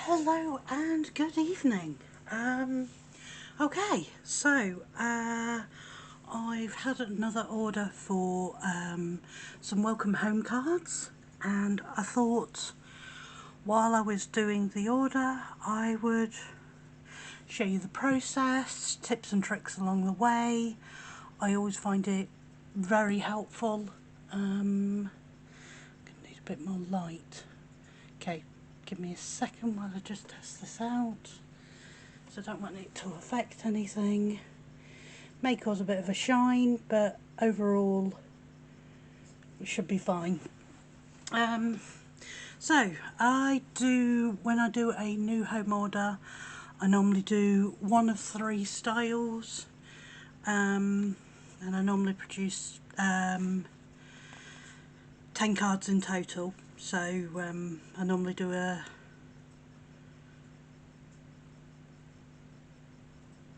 Hello and good evening. Okay, so I've had another order for some welcome home cards, and I thought while I was doing the order I would show you the process, tips and tricks along the way. I always find it very helpful. Gonna need a bit more light. Okay, give me a second while I just test this out. So I don't want it to affect anything. May cause a bit of a shine, but overall it should be fine. So when I do a new home order, I normally do one of 3 styles, and I normally produce 10 cards in total. So I normally do a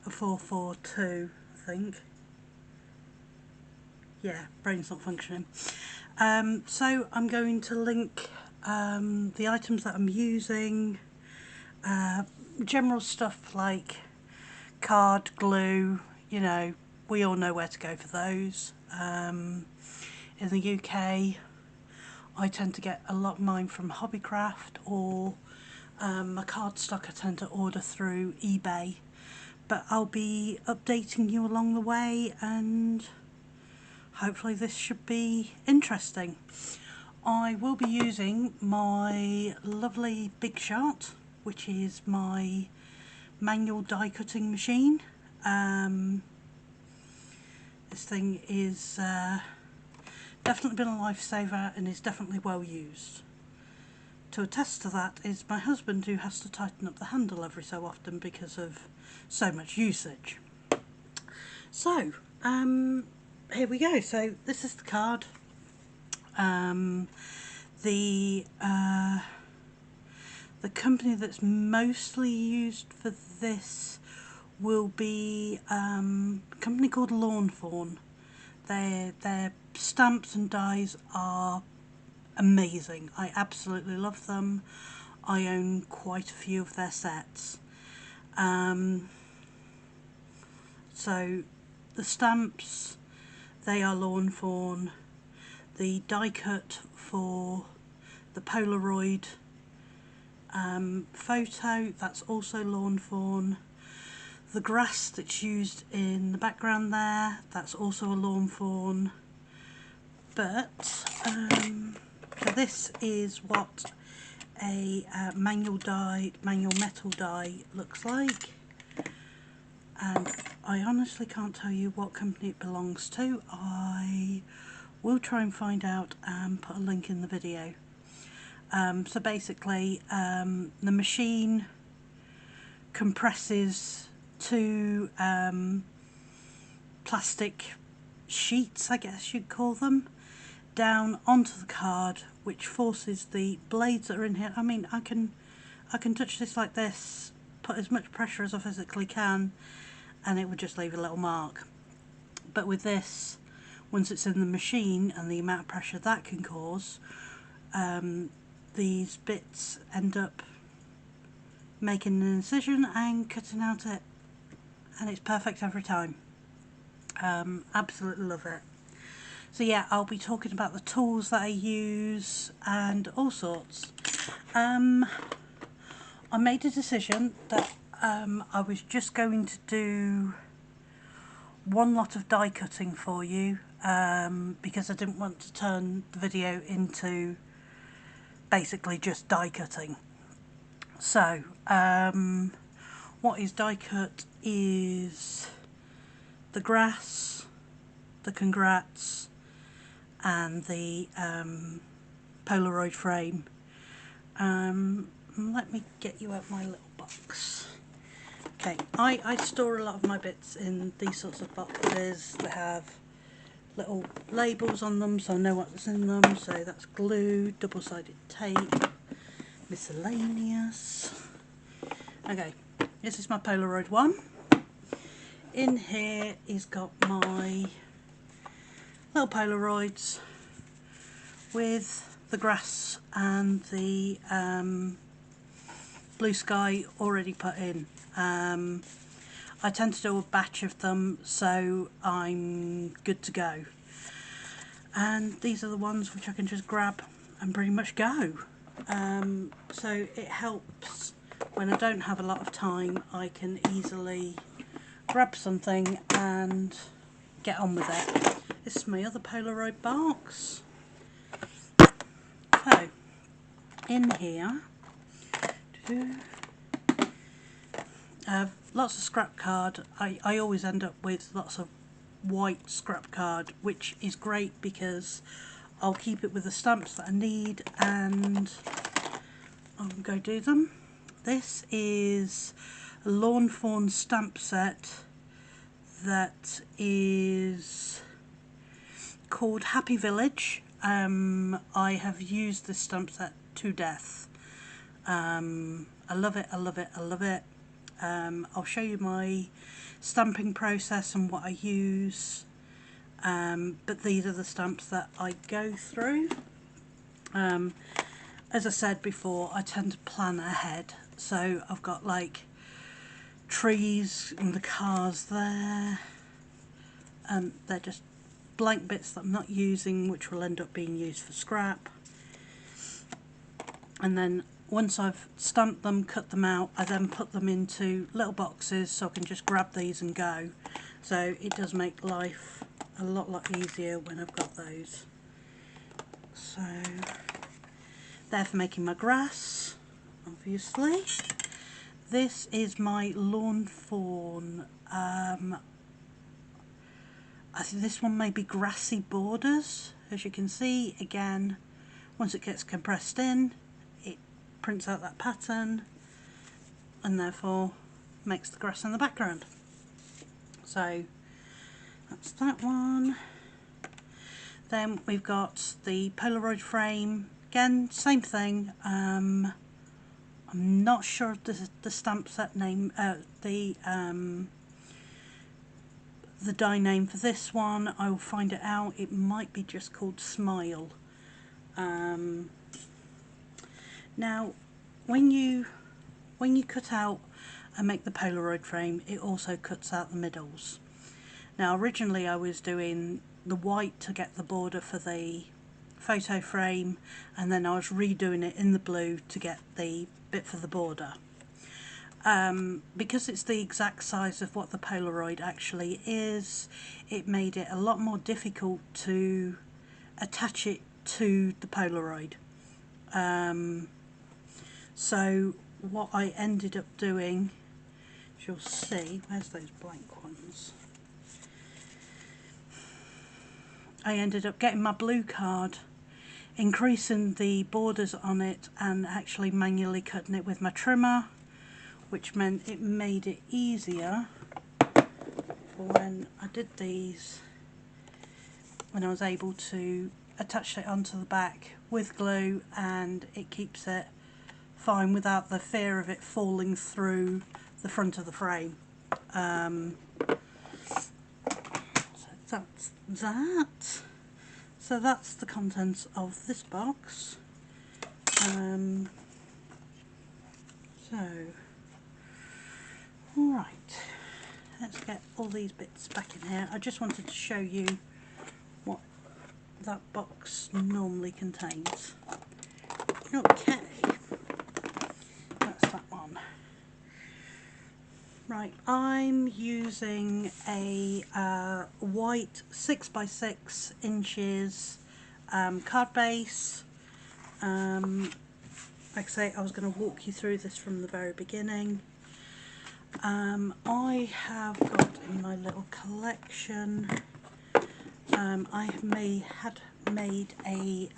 4-4-2, I think. Yeah, brain's not functioning. So I'm going to link the items that I'm using, general stuff like card, glue, you know, we all know where to go for those. In the UK I tend to get a lot of mine from Hobbycraft, or my cardstock I tend to order through eBay. But I'll be updating you along the way, and hopefully this should be interesting. I will be using my lovely Big Shot, which is my manual die cutting machine. This thing is definitely been a lifesaver and is definitely well used. To attest to that is my husband, who has to tighten up the handle every so often because of so much usage. So here we go. So this is the card. The company that's mostly used for this will be a company called Lawn Fawn. Their stamps and dies are amazing. I absolutely love them. I own quite a few of their sets. So the stamps, they are Lawn Fawn. The die cut for the Polaroid photo, that's also Lawn Fawn. The grass that's used in the background there, that's also a Lawn Fawn. But so this is what a manual metal die looks like, and I honestly can't tell you what company it belongs to. I will try and find out and put a link in the video. So basically the machine compresses 2 plastic sheets, I guess you'd call them, down onto the card, which forces the blades that are in here. I mean, I can touch this like this, put as much pressure as I physically can, and it would just leave a little mark. But with this, once it's in the machine and the amount of pressure that can cause, these bits end up making an incision and cutting out it, and it's perfect every time. Absolutely love it. So yeah, I'll be talking about the tools that I use and all sorts. I made a decision that I was just going to do one lot of die cutting for you, because I didn't want to turn the video into basically just die cutting. So what is die cut is the grass, the congrats, and the Polaroid frame. Let me get you out my little box. Okay, I store a lot of my bits in these sorts of boxes. They have little labels on them so I know what's in them. So that's glue, double-sided tape, miscellaneous. Okay, this is my Polaroid one. In here is got my little Polaroids with the grass and the blue sky already put in. I tend to do a batch of them, so I'm good to go. And these are the ones which I can just grab and pretty much go. So it helps when I don't have a lot of time. I can easily grab something and get on with it. This is my other Polaroid box. So in here lots of scrap card. I always end up with lots of white scrap card, which is great because I'll keep it with the stamps that I need and I'll go do them. This is a Lawn Fawn stamp set that is called Happy Village. I have used this stamp set to death. I love it, I love it, I love it. I'll show you my stamping process and what I use, but these are the stamps that I go through. As I said before, I tend to plan ahead, so I've got like trees and the cars there, and they're just blank bits that I'm not using, which will end up being used for scrap. And then once I've stamped them, cut them out, I then put them into little boxes so I can just grab these and go. So it does make life a lot easier when I've got those. So there for making my grass, obviously. This is my Lawn Fawn. I think this one may be Grassy Borders. As you can see, again, once it gets compressed in, it prints out that pattern and therefore makes the grass in the background. So that's that one. Then we've got the Polaroid frame. Again, same thing. I'm not sure of the stamp set name, the die name for this one. I will find it out. It might be just called Smile. Now, when you cut out and make the Polaroid frame, it also cuts out the middles. Now, originally I was doing the white to get the border for the photo frame, and then I was redoing it in the blue to get the bit for the border. Because it's the exact size of what the Polaroid actually is, it made it a lot more difficult to attach it to the Polaroid. So what I ended up doing, as you'll see, where's those blank ones? I ended up getting my blue card, increasing the borders on it and actually manually cutting it with my trimmer, which meant it made it easier when I did these, when I was able to attach it onto the back with glue, and it keeps it fine without the fear of it falling through the front of the frame. So that's that. So that's the contents of this box. Right, let's get all these bits back in here. I just wanted to show you what that box normally contains. Okay, that's that one. Right, I'm using a white 6x6 inches card base. Like I say, I was going to walk you through this from the very beginning. I have got in my little collection, I had made a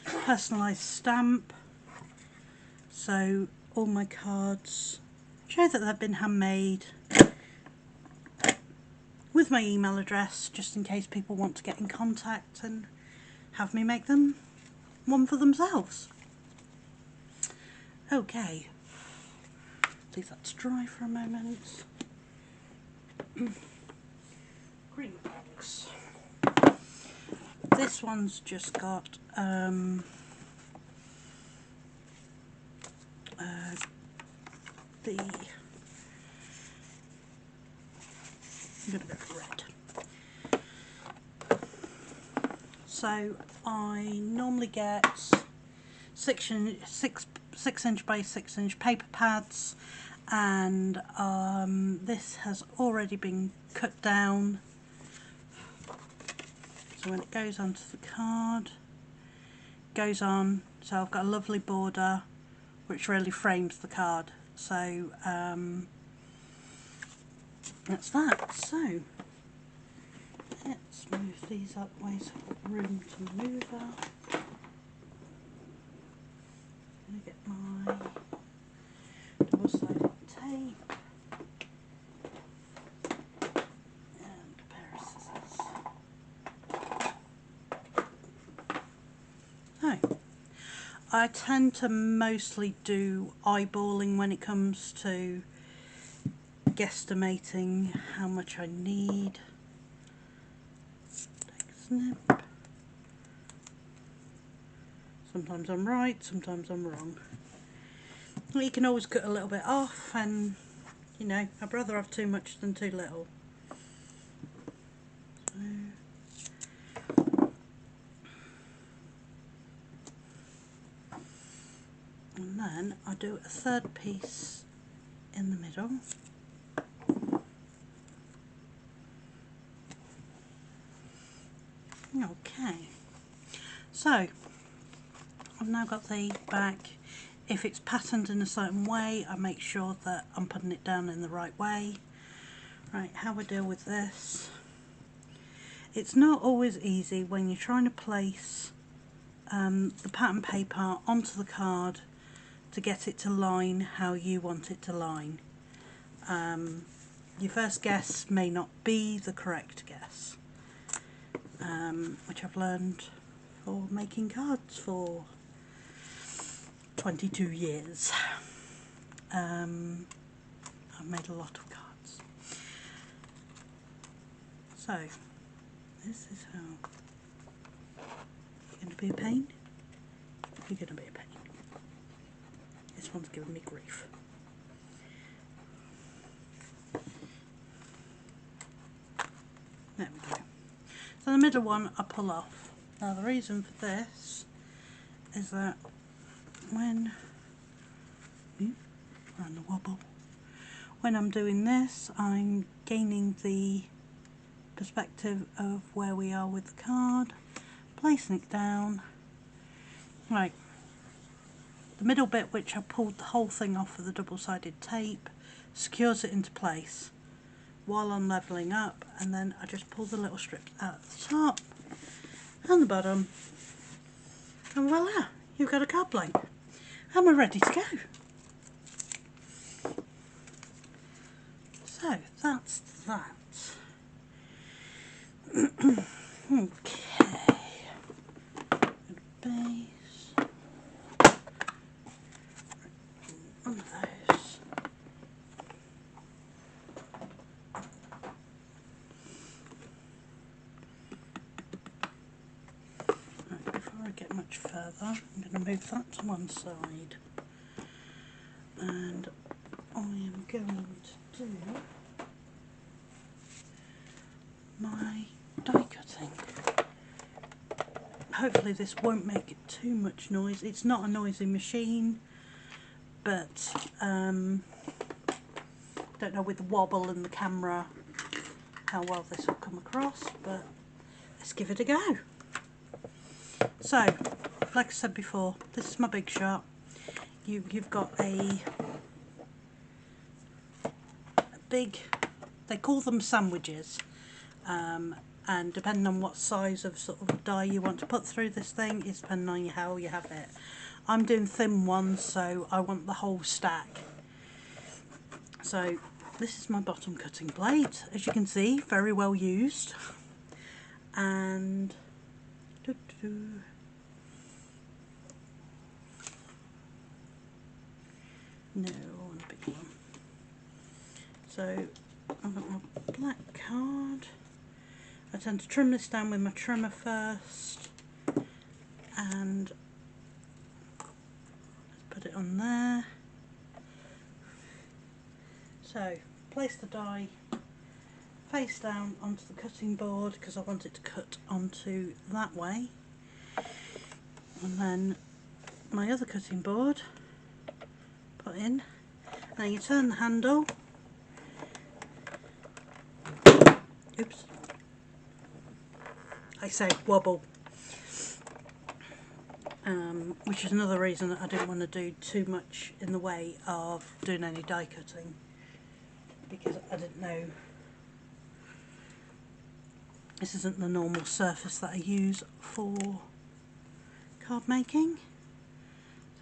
personalised stamp, so all my cards show that they've been handmade with my email address, just in case people want to get in contact and have me make them one for themselves. Okay, leave that to dry for a moment. Green box. This one's just got I'm going to go for red. So I normally get 6" by 6" paper pads, and this has already been cut down, so when it goes onto the card, it goes on, so I've got a lovely border which really frames the card. So that's that. So let's move these up ways so I've got room to manoeuvre. I'm going to get my double-sided tape and a pair of scissors. So I tend to mostly do eyeballing when it comes to guesstimating how much I need. Take a snip. Sometimes I'm right, sometimes I'm wrong. You can always cut a little bit off, and you know, I'd rather have too much than too little. And then I do a third piece in the middle. Okay, so I've now got the back. If it's patterned in a certain way, I make sure that I'm putting it down in the right way. Right, how I deal with this. It's not always easy when you're trying to place the pattern paper onto the card to get it to line how you want it to line. Your first guess may not be the correct guess, which I've learned for making cards for 22 years. I've made a lot of cards. So this is how you're going to be a pain. You're going to be a pain. This one's giving me grief. There we go. So the middle one I pull off. Now the reason for this is that when and the wobble, when I'm doing this, I'm gaining the perspective of where we are with the card, placing it down. Right, the middle bit, which I pulled the whole thing off with the double-sided tape, secures it into place while I'm levelling up, and then I just pull the little strips out at the top and the bottom, and voila, you've got a card blank and we're ready to go. So that's that. Okay, base, one of those. Right, before I get much further, I'm going to move that to one side, and I am going to do my die cutting. Hopefully this won't make too much noise. It's not a noisy machine, but don't know with the wobble and the camera how well this will come across, but let's give it a go. So, like I said before, this is my big shot. You've got a big, they call them sandwiches, and depending on what size of sort of die you want to put through this thing is depending on how you have it. I'm doing thin ones, so I want the whole stack. So this is my bottom cutting blade, as you can see, very well used. And no, I want a big one. So I've got my black card. I tend to trim this down with my trimmer first, and put it on there. So place the die face down onto the cutting board because I want it to cut onto that way, and then my other cutting board put in. Now you turn the handle, oops, I say wobble, which is another reason that I didn't want to do too much in the way of doing any die cutting, because I didn't know this isn't the normal surface that I use for card making.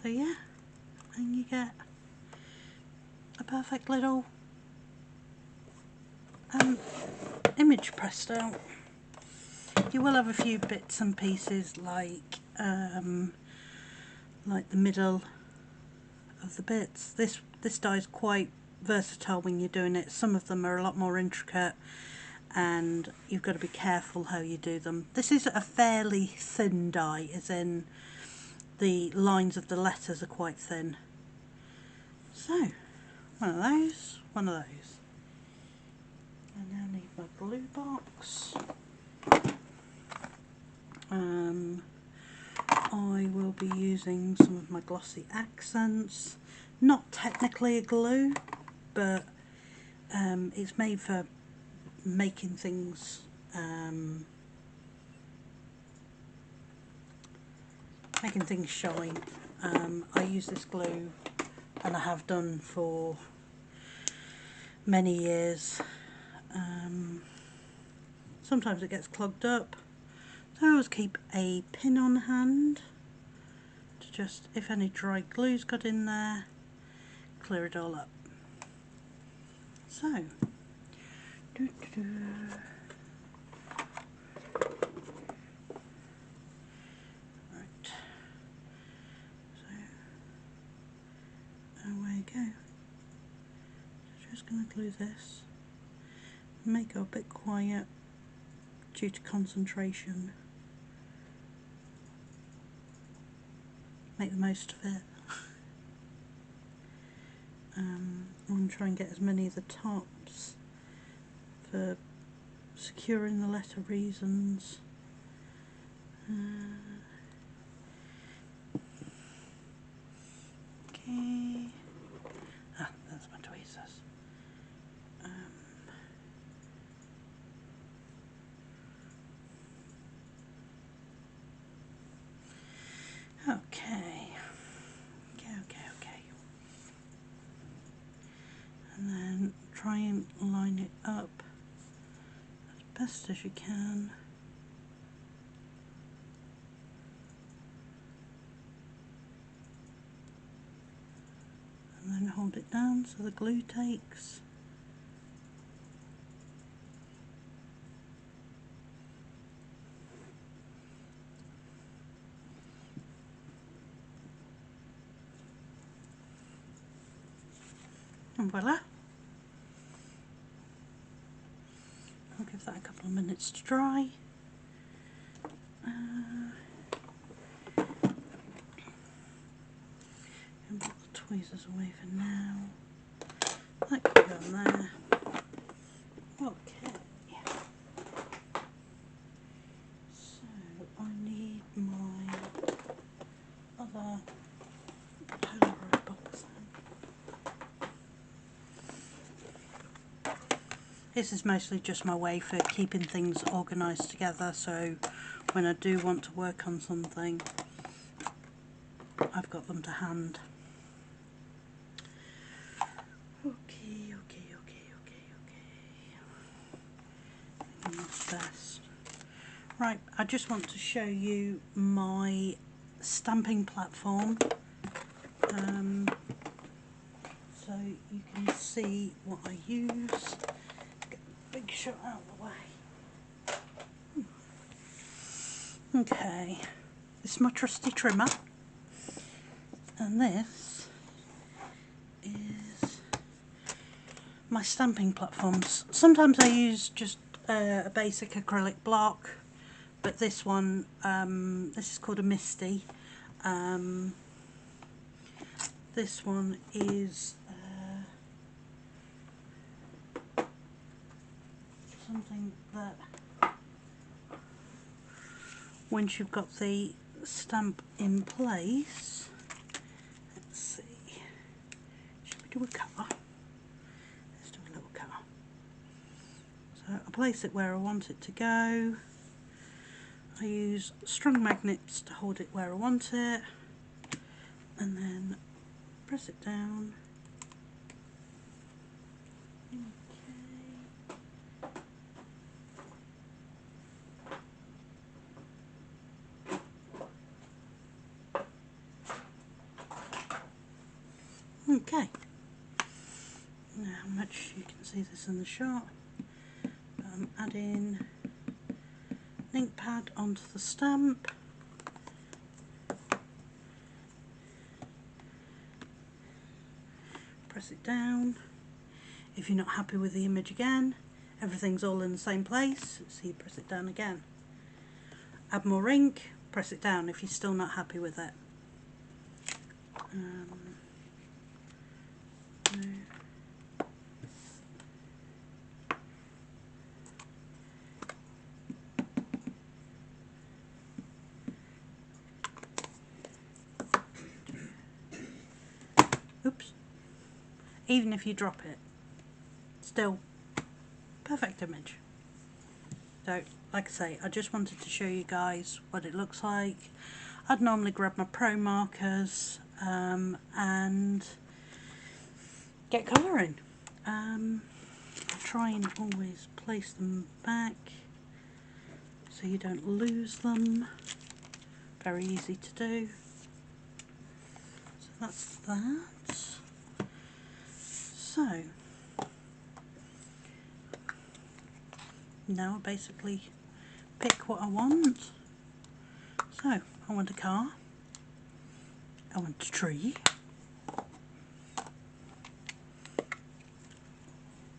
So yeah, and you get a perfect little image pressed out. You will have a few bits and pieces like the middle of the bits. This die is quite versatile when you're doing it. Some of them are a lot more intricate and you've got to be careful how you do them. This is a fairly thin die, as in the lines of the letters are quite thin. So, one of those. I now need my glue box. I will be using some of my glossy accents. Not technically a glue, but it's made for making things shine. I use this glue, and I have done for many years. Sometimes it gets clogged up, so I always keep a pin on hand to just, if any dry glue's got in there, clear it all up. So, right, so away we go. Just going to glue this, make it a bit quiet due to concentration, make the most of it. I'm going to try and get as many of the tops for securing the letter reasons. Okay. That's my tweezers. Okay. And then try and line it up as best as you can. And then hold it down so the glue takes. And voila. I'll give that a couple of minutes to dry. And put the tweezers away for now. That could go on there. Okay. So I need my other Polaroid box. This is mostly just my way for keeping things organised together, so when I do want to work on something, I've got them to hand. Okay. That's best. Right, I just want to show you my stamping platform, so you can see what I use. Get the big shot out of the way. Okay, this is my trusty trimmer, and this is my stamping platforms. Sometimes I use just a basic acrylic block, but this one, this is called a Misty. This one is something that once you've got the stamp in place, let's see, should we do a cover? Let's do a little cover. So I place it where I want it to go. I use strong magnets to hold it where I want it, and then press it down. Okay, now how much you can see this in the shot, but I'm adding an ink pad onto the stamp, press it down. If you're not happy with the image again, everything's all in the same place, so you press it down again. Add more ink, press it down if you're still not happy with it. Oops. Even if you drop it, still perfect image. So, like I say, I just wanted to show you guys what it looks like. I'd normally grab my pro markers and get colouring. I try and always place them back so you don't lose them. Very easy to do. So that's that. So now I basically pick what I want. So I want a car, I want a tree,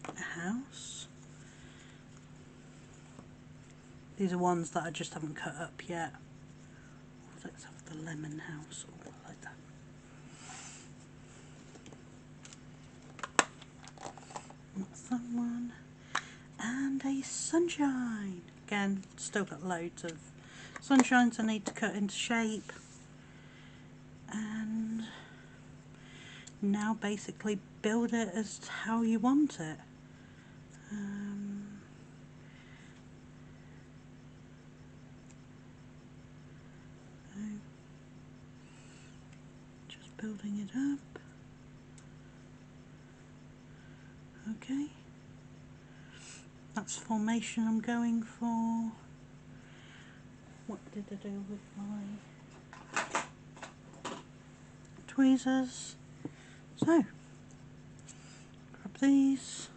a house. These are ones that I just haven't cut up yet. Let's have the lemon house, or like that. That's that one. And a sunshine. Again, still got loads of sunshines I need to cut into shape. And now basically build it as how you want it. Just building it up. Okay. That's formation I'm going for. What did I do with my tweezers? So, grab these,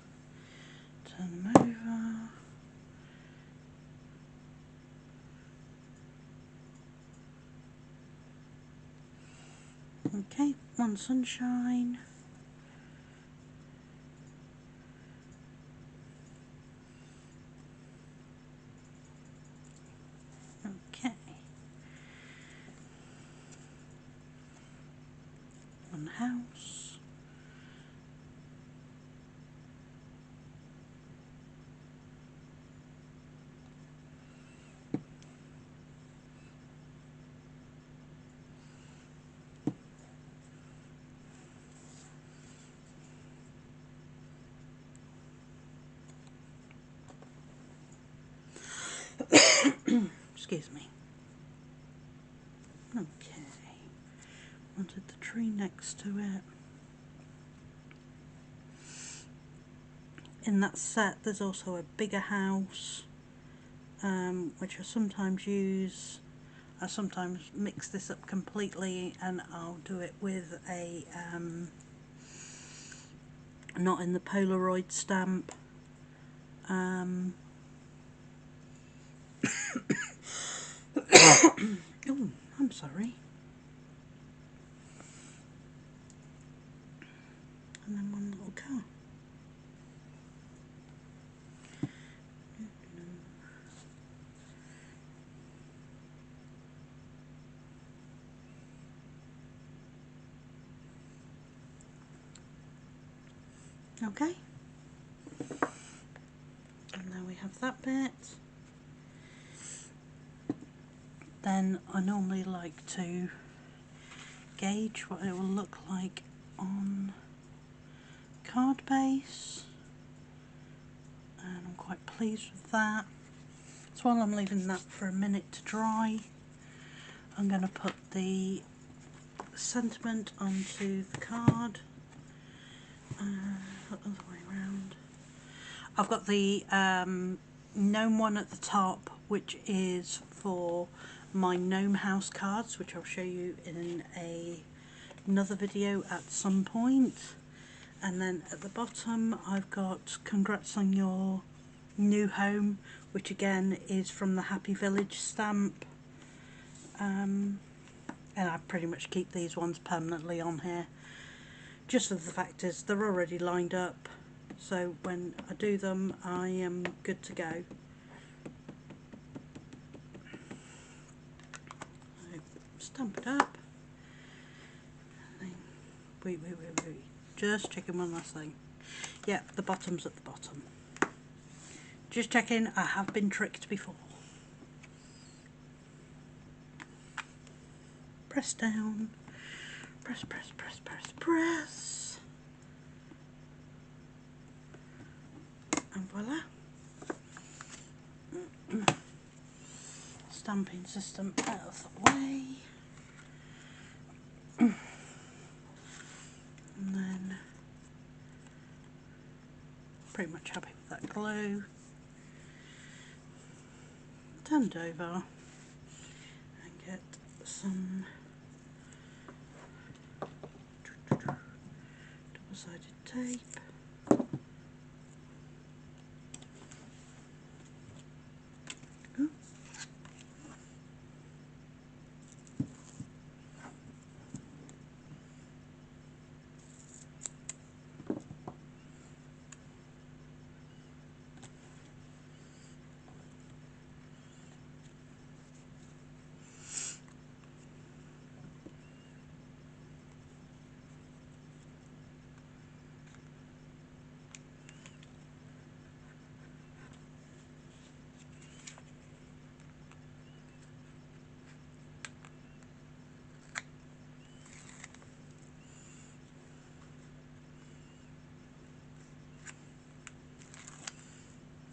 turn them over. Okay, one sunshine. Okay. One house. Excuse me. Okay. Wanted the tree next to it. In that set there's also a bigger house, which I sometimes use. I sometimes mix this up completely and I'll do it with a not in the Polaroid stamp. Oh, I'm sorry. And then one little car. Okay. And now we we have that bit. Then I normally like to gauge what it will look like on card base, and I'm quite pleased with that. So while I'm leaving that for a minute to dry, I'm going to put the sentiment onto the card. Other way around. I've got the gnome one at the top, which is for my gnome house cards, which I'll show you in another video at some point. And then at the bottom I've got congrats on your new home, which again is from the Happy Village stamp. And I pretty much keep these ones permanently on here, just for the fact is they're already lined up, so when I do them I am good to go. So stamp it up. Wait. Just checking one last thing. Yeah, the bottom's at the bottom. Just checking, I have been tricked before. Press down. Press. And voila. Stamping system out of the way. And then pretty much happy with that glue. Turn it over and get some double-sided tape. Ooh.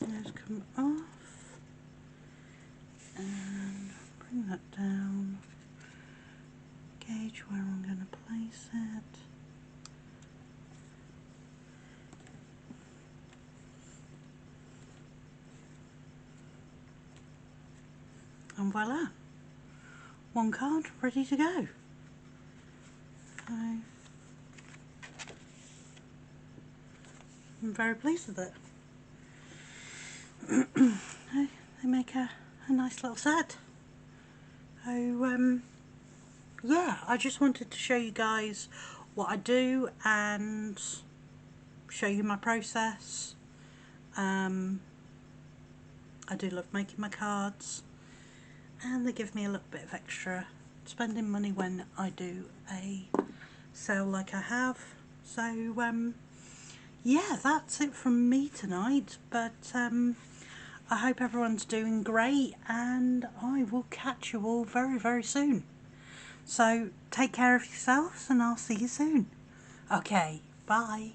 Those come off and bring that down, gauge where I'm going to place it. And voila, one card ready to go. So I'm very pleased with it. They make a nice little set. So yeah, I just wanted to show you guys what I do and show you my process. I do love making my cards, and they give me a little bit of extra spending money when I do a sale like I have. So yeah, that's it from me tonight, but I hope everyone's doing great, and I will catch you all very, very soon. So take care of yourselves, and I'll see you soon. Okay, bye.